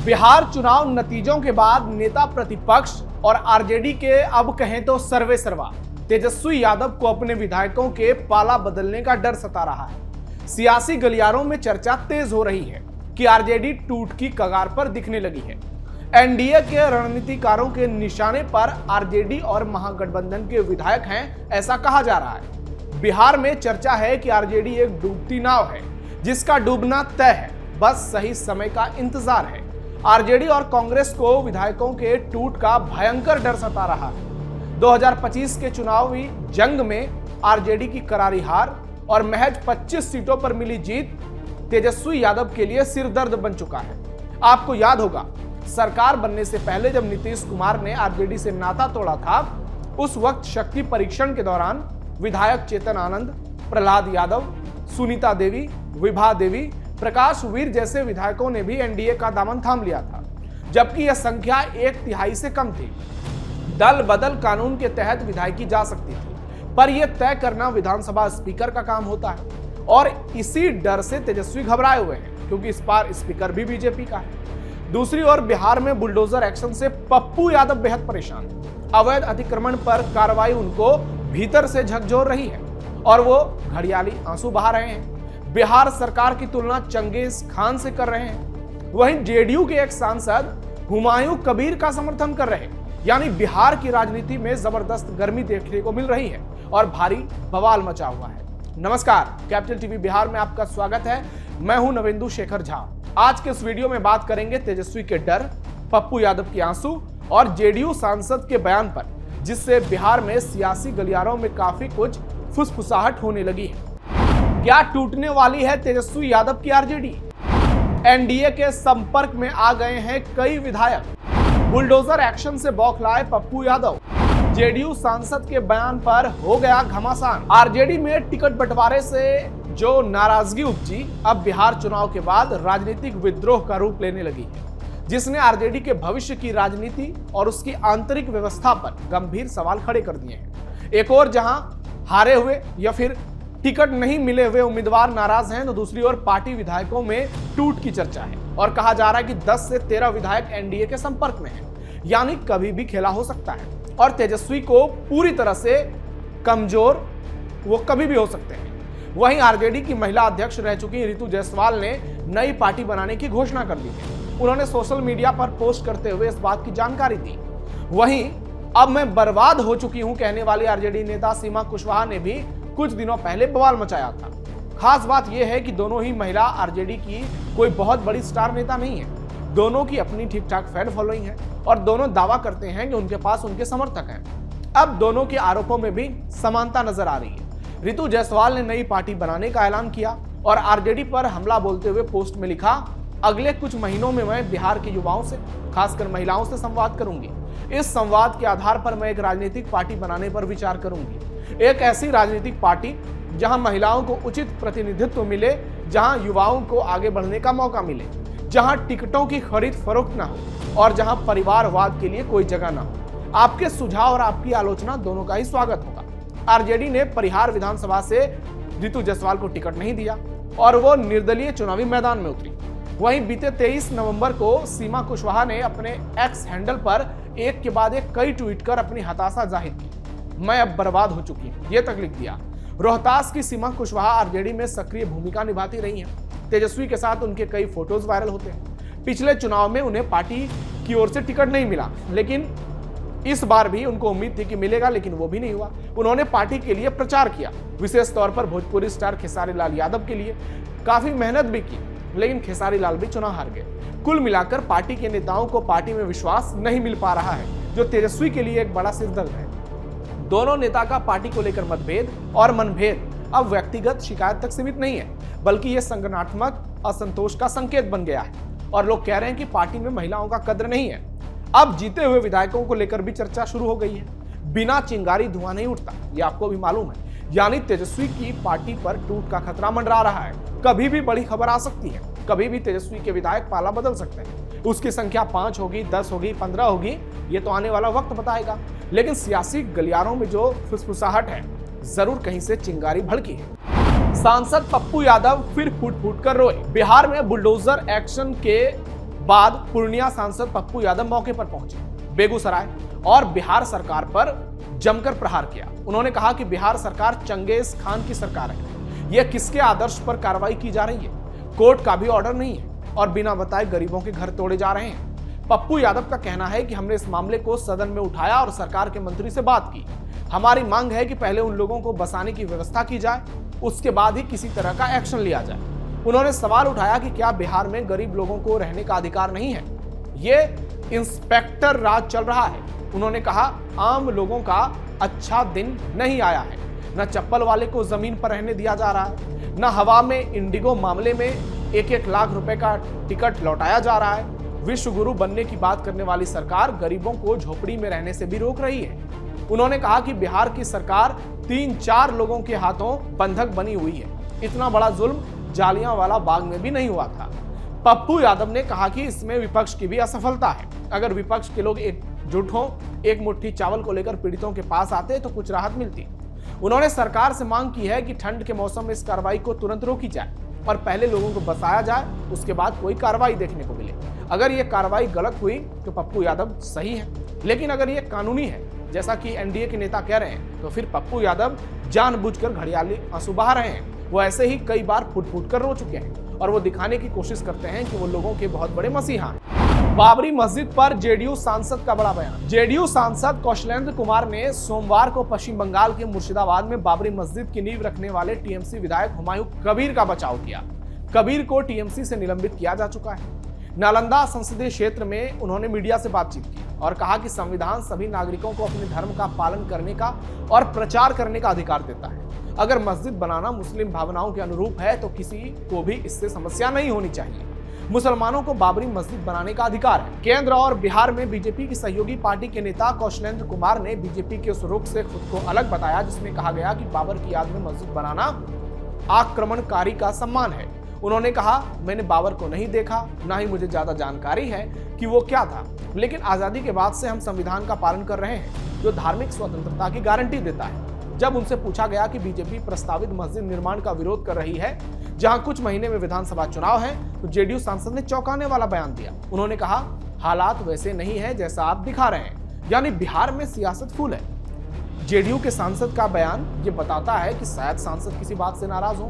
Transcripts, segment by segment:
बिहार चुनाव नतीजों के बाद नेता प्रतिपक्ष और आरजेडी के अब कहें तो सर्वे सर्वा तेजस्वी यादव को अपने विधायकों के पाला बदलने का डर सता रहा है। सियासी गलियारों में चर्चा तेज हो रही है कि आरजेडी टूट की कगार पर दिखने लगी है। एनडीए के रणनीतिकारों के निशाने पर आरजेडी और महागठबंधन के विधायक हैं, ऐसा कहा जा रहा है। बिहार में चर्चा है कि आरजेडी एक डूबती नाव है जिसका डूबना तय है, बस सही समय का इंतजार है। आरजेडी और कांग्रेस को विधायकों के टूट का भयंकर डर सता रहा है। 2025 के चुनावी जंग में आरजेडी की करारी हार और महज 25 सीटों पर मिली जीत तेजस्वी यादव के लिए सिरदर्द बन चुका है। आपको याद होगा, सरकार बनने से पहले जब नीतीश कुमार ने आरजेडी से नाता तोड़ा था, उस वक्त शक्ति परीक्षण के दौरान विधायक चेतन आनंद, प्रहलाद यादव, सुनीता देवी, विभा देवी, प्रकाश वीर जैसे विधायकों ने भी एनडीए का दामन थाम लिया था, जबकि यह संख्या 1/3 से कम थी। दल बदल कानून के तहत विधायकी जा सकती थी, पर यह तय करना विधानसभा स्पीकर का काम होता है और इसी डर से तेजस्वी घबराए हुए हैं, क्योंकि इस बार स्पीकर भी बीजेपी का है। दूसरी ओर बिहार में बुलडोजर एक्शन से पप्पू यादव बेहद परेशान है। अवैध अतिक्रमण पर कार्रवाई उनको भीतर से झकझोर रही है और वो घड़ियाली आंसू बहा रहे हैं। बिहार सरकार की तुलना चंगेज खान से कर रहे हैं। वहीं जेडीयू के एक सांसद हुमायूं कबीर का समर्थन कर रहे हैं। यानी बिहार की राजनीति में जबरदस्त गर्मी देखने को मिल रही है और भारी बवाल मचा हुआ है। नमस्कार, कैपिटल टीवी बिहार में आपका स्वागत है। मैं हूं नवेंदु शेखर झा। आज के इस वीडियो में बात करेंगे तेजस्वी के डर, पप्पू यादव के आंसू और जेडीयू सांसद के बयान पर, जिससे बिहार में सियासी गलियारों में काफी कुछ फुसफुसाहट होने लगी है। क्या टूटने वाली है तेजस्वी यादव की आरजेडी? एनडीए के संपर्क में आ गए हैं कई विधायक। बुलडोजर एक्शन से बौखलाए पप्पू यादव। जेडीयू सांसद के बयान पर हो गया घमासान। आरजेडी में टिकट बंटवारे से जो नाराजगी उपजी, अब बिहार चुनाव के बाद राजनीतिक विद्रोह का रूप लेने लगी है, जिसने आरजेडी के भविष्य की राजनीति और उसकी आंतरिक व्यवस्था पर गंभीर सवाल खड़े कर दिए हैं। एक और जहां हारे हुए या फिर टिकट नहीं मिले हुए उम्मीदवार नाराज हैं, तो दूसरी ओर पार्टी विधायकों में टूट की चर्चा है और कहा जा रहा है कि 10 से 13 विधायक एनडीए के संपर्क में हैं, यानी कभी भी खेला हो सकता है और तेजस्वी को पूरी तरह से कमजोर वो कभी भी हो सकते हैं। वहीं आरजेडी की महिला अध्यक्ष रह चुकी रितु जायसवाल ने नई पार्टी बनाने की घोषणा कर दी है। उन्होंने सोशल मीडिया पर पोस्ट करते हुए इस बात की जानकारी दी। वहीं अब मैं बर्बाद हो चुकी हूं कहने वाली आरजेडी नेता सीमा कुशवाहा ने भी कुछ दिनों पहले बवाल मचाया था। खास बात यह है कि दोनों ही महिला आरजेडी की कोई बहुत बड़ी स्टार नेता नहीं है। दोनों की अपनी ठीक ठाक फैन फॉलोइंग है और दोनों दावा करते हैं कि उनके पास उनके समर्थक हैं। अब दोनों के आरोपों में भी समानता नजर आ रही है। रितु जायसवाल ने नई पार्टी बनाने का ऐलान किया और आरजेडी पर हमला बोलते हुए पोस्ट में लिखा, अगले कुछ महीनों में मैं बिहार के युवाओं से, खासकर महिलाओं से संवाद करूंगी। इस संवाद के आधार पर मैं एक राजनीतिक पार्टी बनाने पर विचार करूंगी। एक ऐसी राजनीतिक पार्टी जहां महिलाओं को उचित प्रतिनिधित्व मिले, जहां युवाओं को आगे बढ़ने का मौका मिले, जहां टिकटों की खरीद फरोख्त ना हो और जहां परिवारवाद के लिए कोई जगह ना हो। आपके सुझाव और आपकी आलोचना दोनों का ही स्वागत होगा। आरजेडी ने परिहार विधानसभा से रितु जायसवाल को टिकट नहीं दिया और वो निर्दलीय चुनावी मैदान में उतरी। वहीं बीते 23 नवंबर को सीमा कुशवाहा ने अपने एक्स हैंडल पर एक के बाद एक कई ट्वीट कर अपनी हताशा जाहिर की। मैं अब बर्बाद हो चुकी हूं, यह तक लिख दिया। रोहतास की सीमा कुशवाहा आरजेडी में सक्रिय भूमिका निभाती रही हैं। तेजस्वी के साथ उनके कई फोटोज वायरल होते हैं। पिछले चुनाव में उन्हें पार्टी की ओर से टिकट नहीं मिला, लेकिन इस बार भी उनको उम्मीद थी कि मिलेगा, लेकिन वो भी नहीं हुआ। उन्होंने पार्टी के लिए प्रचार किया, विशेष तौर पर भोजपुरी स्टार खेसारी लाल यादव के लिए काफी मेहनत भी की, लेकिन खेसारी लाल भी चुनाव हार गए। कुल मिलाकर पार्टी के नेताओं को पार्टी में विश्वास नहीं मिल पा रहा है, जो तेजस्वी के लिए एक बड़ा सिरदर्द है। दोनों नेता का पार्टी को लेकर मतभेद और मनभेद अब व्यक्तिगत शिकायत तक सीमित नहीं है, बल्कि यह संगठनात्मक असंतोष का संकेत बन गया है और लोग कह रहे हैं कि पार्टी में महिलाओं का कद्र नहीं है। अब जीते हुए विधायकों को लेकर भी चर्चा शुरू हो गई है। बिना चिंगारी धुआं नहीं उठता, ये आपको भी मालूम है। यानी तेजस्वी की पार्टी पर टूट का खतरा मंडरा रहा है। कभी भी बड़ी खबर आ सकती है, कभी भी तेजस्वी के विधायक पाला बदल सकते हैं। उसकी संख्या 5 होगी, 10 होगी, 15 होगी, ये तो आने वाला वक्त बताएगा। लेकिन सियासी गलियारों में जो फुसफुसाहट है, जरूर कहीं से चिंगारी भड़की है। सांसद पप्पू यादव फिर फूट फूट कर रोए। बिहार में बुलडोजर एक्शन के बाद पूर्णिया सांसद पप्पू यादव मौके पर पहुंचे, बेगूसराय और बिहार सरकार पर जमकर प्रहार किया। उन्होंने कहा कि बिहार सरकार चंगेज खान की सरकार है, यह किसके आदर्श पर कार्रवाई की जा रही है? कोर्ट का भी ऑर्डर नहीं है और बिना बताए गरीबों के घर तोड़े जा रहे हैं। पप्पू यादव का कहना है कि हमने इस मामले को सदन में उठाया और सरकार के मंत्री से बात की। हमारी मांग है कि पहले उन लोगों को बसाने की व्यवस्था की जाए, उसके बाद ही किसी तरह का एक्शन लिया जाए। उन्होंने सवाल उठाया कि क्या बिहार में गरीब लोगों को रहने का अधिकार नहीं है? ये इंस्पेक्टर राज चल रहा है। उन्होंने कहा आम लोगों का अच्छा दिन नहीं आया है, न चप्पल वाले को जमीन पर रहने दिया जा रहा है, न हवा में इंडिगो मामले में 1-1 लाख रुपए का टिकट लौटाया जा रहा है। विश्व गुरु बनने की बात करने वाली सरकार गरीबों को झोपड़ी में रहने से भी रोक रही है। उन्होंने कहा कि बिहार की सरकार 3-4 लोगों के हाथों बंधक बनी हुई है। इतना बड़ा जुल्म जालियांवाला बाग में भी नहीं हुआ था। पप्पू यादव ने कहा कि इसमें विपक्ष की भी असफलता है। अगर विपक्ष के लोग एकजुट हों, एक मुट्ठी चावल को लेकर पीड़ितों के पास आते तो कुछ राहत मिलती। उन्होंने सरकार से मांग की है कि ठंड के मौसम में इस कार्रवाई को तुरंत रोकी जाए और पहले लोगों को बसाया जाए, उसके बाद कोई कार्रवाई देखने को मिले। अगर ये कार्रवाई गलत हुई तो पप्पू यादव सही है, लेकिन अगर ये कानूनी है जैसा कि एनडीए के नेता कह रहे हैं तो फिर पप्पू यादव जानबूझकर घड़ियाली आंसू बहा रहे हैं। वो ऐसे ही कई बार फूट फूट कर रो चुके हैं और वो दिखाने की कोशिश करते हैं कि वो लोगों के बहुत बड़े मसीहा हैं। बाबरी मस्जिद पर जेडीयू सांसद का बड़ा बयान। जेडीयू सांसद कौशलेंद्र कुमार ने सोमवार को पश्चिम बंगाल के मुर्शिदाबाद में बाबरी मस्जिद की नींव रखने वाले टीएमसी विधायक हुमायूं कबीर का बचाव किया। कबीर को टीएमसी से निलंबित किया जा चुका है। नालंदा संसदीय क्षेत्र में उन्होंने मीडिया से बातचीत की और कहा कि संविधान सभी नागरिकों को अपने धर्म का पालन करने का और प्रचार करने का अधिकार देता है। अगर मस्जिद बनाना मुस्लिम भावनाओं के अनुरूप है तो किसी को भी इससे समस्या नहीं होनी चाहिए। मुसलमानों को बाबरी मस्जिद बनाने का अधिकार है। केंद्र और बिहार में बीजेपी की सहयोगी पार्टी के नेता कौशलेंद्र कुमार ने बीजेपी के उस रुख से खुद को अलग बताया जिसमें कहा गया कि बाबर की याद में मस्जिद बनाना आक्रमणकारी का सम्मान है। उन्होंने कहा मैंने बाबर को नहीं देखा, ना ही मुझे ज्यादा जानकारी है कि वो क्या था, लेकिन आजादी के बाद से हम संविधान का पालन कर रहे हैं जो धार्मिक स्वतंत्रता की गारंटी देता है। जब उनसे पूछा गया कि बीजेपी प्रस्तावित मस्जिद निर्माण का विरोध कर रही है जहां कुछ महीने में विधानसभा चुनाव है, तो जेडीयू सांसद ने चौंकाने वाला बयान दिया। उन्होंने कहा हालात वैसे नहीं है जैसा आप दिखा रहे हैं, यानी बिहार में सियासत फुल है। जेडीयू के सांसद का बयान ये बताता है कि शायद सांसद किसी बात से नाराज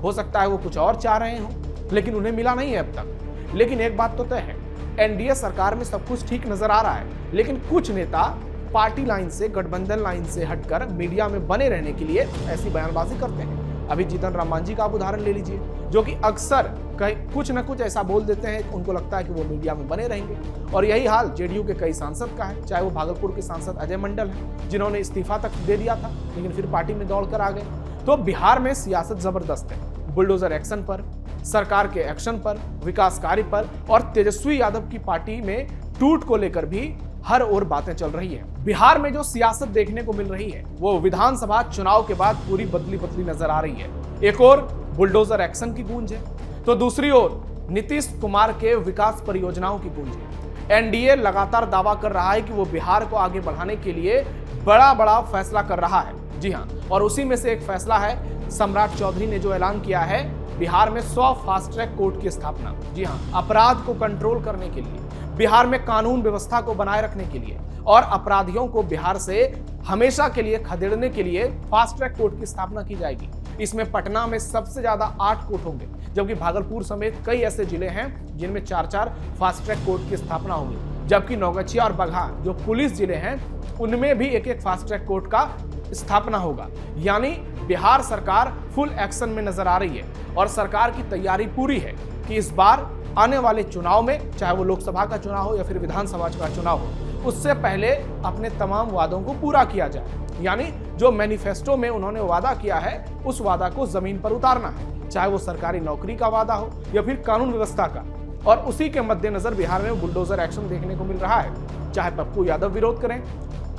हो सकता है वो कुछ और चाह रहे हो, लेकिन उन्हें मिला नहीं है अब तक। लेकिन एक बात तो तय है, एनडीए सरकार में सब कुछ ठीक नजर आ रहा है, लेकिन कुछ नेता पार्टी लाइन से, गठबंधन लाइन से हटकर मीडिया में बने रहने के लिए ऐसी बयानबाजी करते हैं। अभी जीतन राम मांझी का आप उदाहरण ले लीजिए, जो कि अक्सर कुछ न कुछ ऐसा बोल देते हैं, उनको लगता है कि वो मीडिया में बने रहेंगे। और यही हाल जेडीयू के कई सांसद का है, चाहे वो भागलपुर के सांसद अजय मंडल हैं, जिन्होंने इस्तीफा तक दे दिया था लेकिन फिर पार्टी में दौड़ कर आ गए। तो बिहार में सियासत जबरदस्त है। बुलडोजर एक्शन पर, सरकार के एक्शन पर, विकास कार्य पर और तेजस्वी यादव की पार्टी में टूट को लेकर भी हर ओर बातें चल रही है। बिहार में जो सियासत देखने को मिल रही है वो विधानसभा चुनाव के बाद पूरी बदली बदली नजर आ रही है। एक और बुलडोजर एक्शन की गूंज है तो दूसरी ओर नीतीश कुमार के विकास परियोजनाओं की गूंज है। एनडीए लगातार दावा कर रहा है कि वो बिहार को आगे बढ़ाने के लिए बड़ा बड़ा फैसला कर रहा है। जी हाँ, और उसी में से एक फैसला है सम्राट चौधरी ने जो ऐलान किया है बिहार में 100 फास्ट ट्रैक कोर्ट की स्थापना। जी हाँ, अपराध को कंट्रोल करने के लिए, बिहार में कानून व्यवस्था को बनाए रखने के लिए और अपराधियों को बिहार से हमेशा के लिए खदेड़ने के लिए फास्ट ट्रैक कोर्ट की स्थापना की जाएगी। इसमें पटना में सबसे ज्यादा 8 कोर्ट होंगे, जबकि भागलपुर समेत कई ऐसे जिले हैं जिनमें 4-4 फास्ट ट्रैक कोर्ट की स्थापना होगी, जबकि नौगछिया और बगहा जो पुलिस जिले हैं उनमें भी एक फास्ट ट्रैक कोर्ट का स्थापना होगा। यानी बिहार सरकार फुल एक्शन में नजर आ रही है और सरकार की तैयारी पूरी है कि इस बार आने वाले चुनाव में, चाहे वो लोकसभा का चुनाव हो या फिर विधानसभा का चुनाव हो, उससे पहले अपने तमाम वादों को पूरा किया जाए। यानी जो मैनिफेस्टो में उन्होंने वादा किया है उस वादा को जमीन पर उतारना है, चाहे वो सरकारी नौकरी का वादा हो या फिर कानून व्यवस्था का। और उसी के मद्देनजर बिहार में बुलडोजर एक्शन देखने को मिल रहा है। चाहे पप्पू यादव विरोध करें,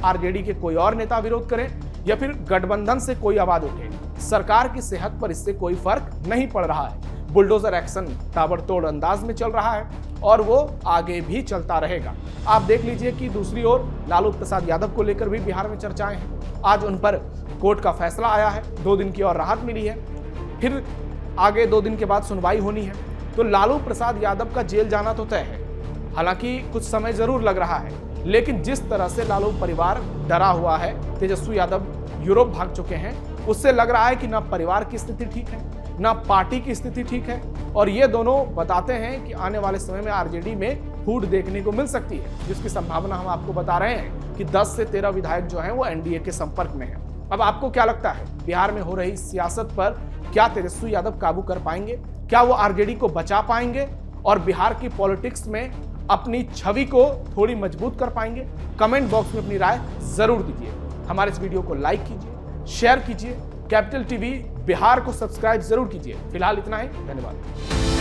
आरजेडी के कोई और नेता विरोध करें या फिर गठबंधन से कोई आवाज उठे, सरकार की सेहत पर इससे कोई फर्क नहीं पड़ रहा है। बुलडोजर एक्शन ताबड़तोड़ अंदाज में चल रहा है और वो आगे भी चलता रहेगा। आप देख लीजिए कि दूसरी ओर लालू प्रसाद यादव को लेकर भी बिहार में चर्चाएं हैं। आज उन पर कोर्ट का फैसला आया है, 2 दिन की और राहत मिली है, फिर आगे 2 दिन के बाद सुनवाई होनी है। तो लालू प्रसाद यादव का जेल जाना तो तय है, हालांकि कुछ समय जरूर लग रहा है, लेकिन जिस तरह से लालू परिवार डरा हुआ है, तेजस्वी यादव यूरोप भाग चुके हैं, उससे लग रहा है कि ना परिवार की स्थिति ठीक है, ना पार्टी की स्थिति ठीक है। और ये दोनों बताते हैं कि आने वाले समय में आरजेडी में फूट देखने को मिल सकती है, जिसकी संभावना हम आपको बता रहे हैं कि 10 से 13 विधायक जो हैं वो एनडीए के संपर्क में हैं। अब आपको क्या लगता है, बिहार में हो रही सियासत पर क्या तेजस्वी यादव काबू कर पाएंगे? क्या वो आरजेडी को बचा पाएंगे और बिहार की पॉलिटिक्स में अपनी छवि को थोड़ी मजबूत कर पाएंगे? कमेंट बॉक्स में अपनी राय जरूर दीजिए। हमारे इस वीडियो को लाइक कीजिए, शेयर कीजिए, कैपिटल टीवी बिहार को सब्सक्राइब जरूर कीजिए। फिलहाल इतना ही, धन्यवाद।